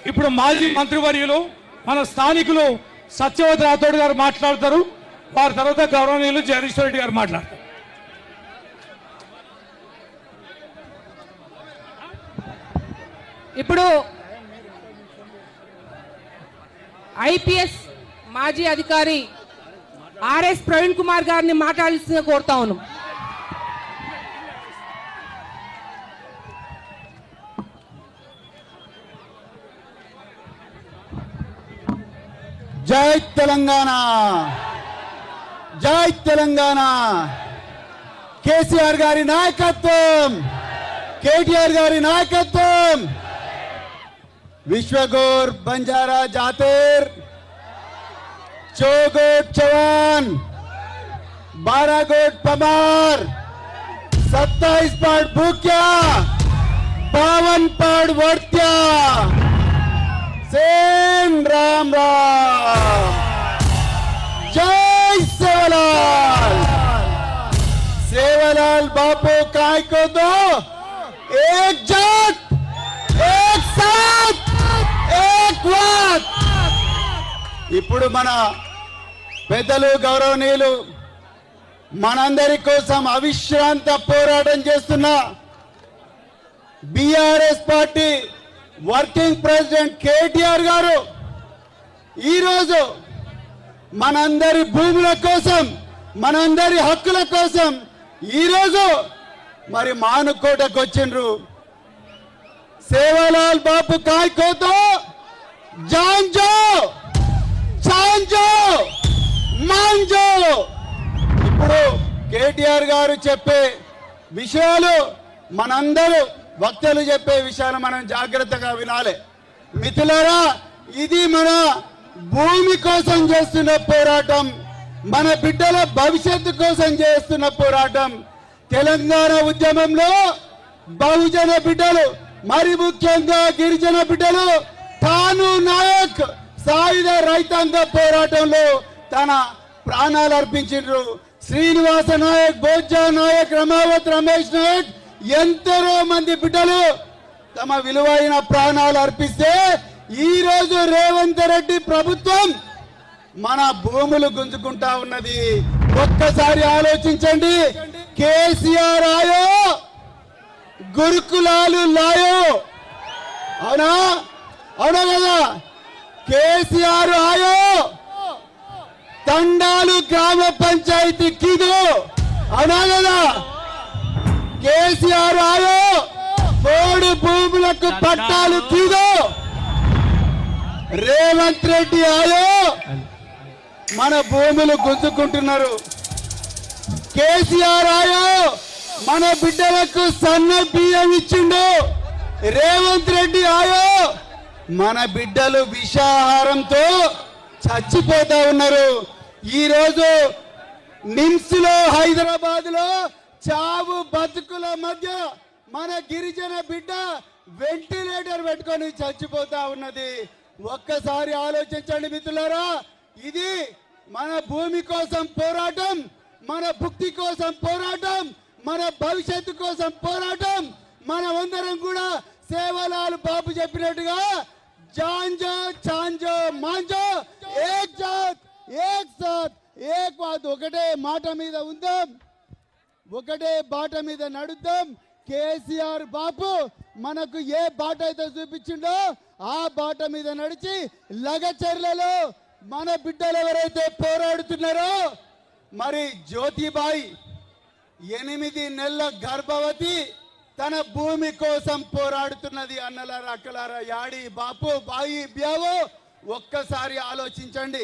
ఇప్పుడు మాజీ మంత్రివర్యులు మన స్థానికులు సత్యవతి రాథోడ్ గారు మాట్లాడతారు. వారి తర్వాత గౌరవనీయులు జగదీశ్వర్ రెడ్డి గారు మాట్లాడతారు. ఇప్పుడు ఐపీఎస్ మాజీ అధికారి ఆర్ఎస్ ప్రవీణ్ కుమార్ గారిని మాట్లాడాల్సిందిగా కోరుతా ఉన్నాం. జై తెలంగాణ, జై తెలంగాణ. కేసీఆర్ గారి నాయకత్వం, కేటీఆర్ గారి నాయకత్వం. విశ్వగోర్ బంజారా జాతీర్, चौगोट चौहान, 12 गोट पमार, 27 पाड़ भूक्या, 52 पाड़ वर्त्या. सेन राम राम. जय सेवालाल. सेवालाल बापू काय को दो, एक जात, एक साथ, एक वाद. ఇప్పుడు మన పెద్దలు గౌరవనీయులు మనందరి కోసం అవిశ్రాంత పోరాటం చేస్తున్న BRS party working president KTR గారు ఈరోజు మనందరి భూముల కోసం, మనందరి హక్కుల కోసం ఈరోజు మరి మానుకోటకు వచ్చిండ్రు. సేవాలాల్ బాపు కాయ్కోతో జాంజో చాంజో మాంజో. ఇప్పుడు కేటీఆర్ గారు చెప్పే విషయాలు, మనందరూ వక్తలు చెప్పే విషయాలు మనం జాగ్రత్తగా వినాలి. మిత్రులారా, ఇది మన భూమి కోసం చేస్తున్న పోరాటం, మన బిడ్డల భవిష్యత్తు కోసం చేస్తున్న పోరాటం. తెలంగాణ ఉద్యమంలో బహుజన బిడ్డలు, మరి ముఖ్యంగా గిరిజన బిడ్డలు తాను నాయక్ సాయుధ రైతాంగ పోరాటంలో తన ప్రాణాలు అర్పించారు. శ్రీనివాస నాయక్, బోజ్జా నాయక్, రమావత్ రమేష్ నాయక్, ఎందరో మంది బిడ్డలు తమ విలువైన ప్రాణాలు అర్పిస్తే ఈ రోజు రేవంత్ రెడ్డి ప్రభుత్వం మన భూములు గుంజుకుంటా ఉన్నది. ఒక్కసారి ఆలోచించండి. కేసీఆర్ ఆయో, గురుకులాలు లాయో. అవునా, అవునా కదా? కేసీఆర్ ఆయో, తండాలు గ్రామ పంచాయతీ కిదో. అవునా కదా? కేసీఆర్ ఆయో, పోడు భూములకు పట్టాలు కిదో. రేవంత్ రెడ్డి ఆయో, మన భూములు గుంజుకుంటున్నారు. కేసీఆర్ ఆయో, మన బిడ్డలకు సన్న బియ్యం ఇచ్చిండు. రేవంత్ రెడ్డి ఆయో, మన బిడ్డలు విషాహారంతో చచ్చిపోతా ఉన్నారు. ఈరోజు నిమ్స్ లో, హైదరాబాద్ లో చావు బతుకుల మధ్య మన గిరిజన బిడ్డ వెంటిలేటర్ పెట్టుకొని చచ్చిపోతా ఉన్నది. ఒక్కసారి ఆలోచించండి మిత్రులారా. ఇది మన భూమి కోసం పోరాటం, మన భుక్తి కోసం పోరాటం, మన భవిష్యత్తు కోసం పోరాటం. మనమందరం కూడా సేవాలాల్ బాబు చెప్పినట్టుగా జాంజో చాంజో మాంజో, ఏక్ జాత్ ఏక్ సాత్ ఏక్ వాద్. ఒకటే మాట మీద ఉందాం, ఒకటే బాట మీద నడుద్దాం. కేసీఆర్ బాపు మనకు ఏ బాట అయితే చూపించిండో ఆ బాట మీద నడిచి లగచర్లలో మన బిడ్డలు ఎవరైతే పోరాడుతున్నారో, మరి జ్యోతిబాయి 8 నెలల గర్భవతి తన భూమి కోసం పోరాడుతున్నది. అన్నలారా, అక్కలారా, యాడి బాపు బాయి బ్యావో ఒక్కసారి ఆలోచించండి.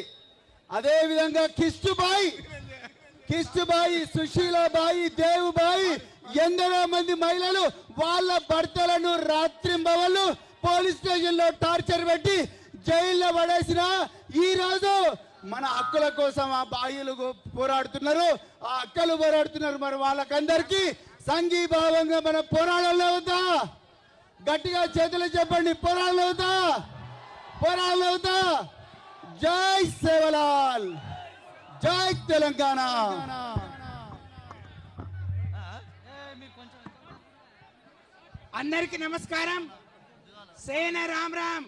అదే విధంగా కిష్టుబాయి, సుశీలాబాయి, దేవుబాయి, ఎందరో మంది మహిళలు వాళ్ళ భర్తలను రాత్రింబవళ్ళు పోలీస్ స్టేషన్ లో టార్చర్ పెట్టి జైల్లో పడేసిన ఈ రోజు మన హక్కుల కోసం ఆ బాయిలు పోరాడుతున్నారు, ఆ అక్కలు పోరాడుతున్నారు. మరి వాళ్ళకందరికీ సంఘీభావంగా మన పోరాడాలి అవుతా. గట్టిగా చేతులు చెప్పండి, పోరాడాలి అవుతా, పోరాడాలి అవుతా. జై సేవలాల్, జై తెలంగాణ. అందరికీ నమస్కారం. సేన రామ్ రామ్.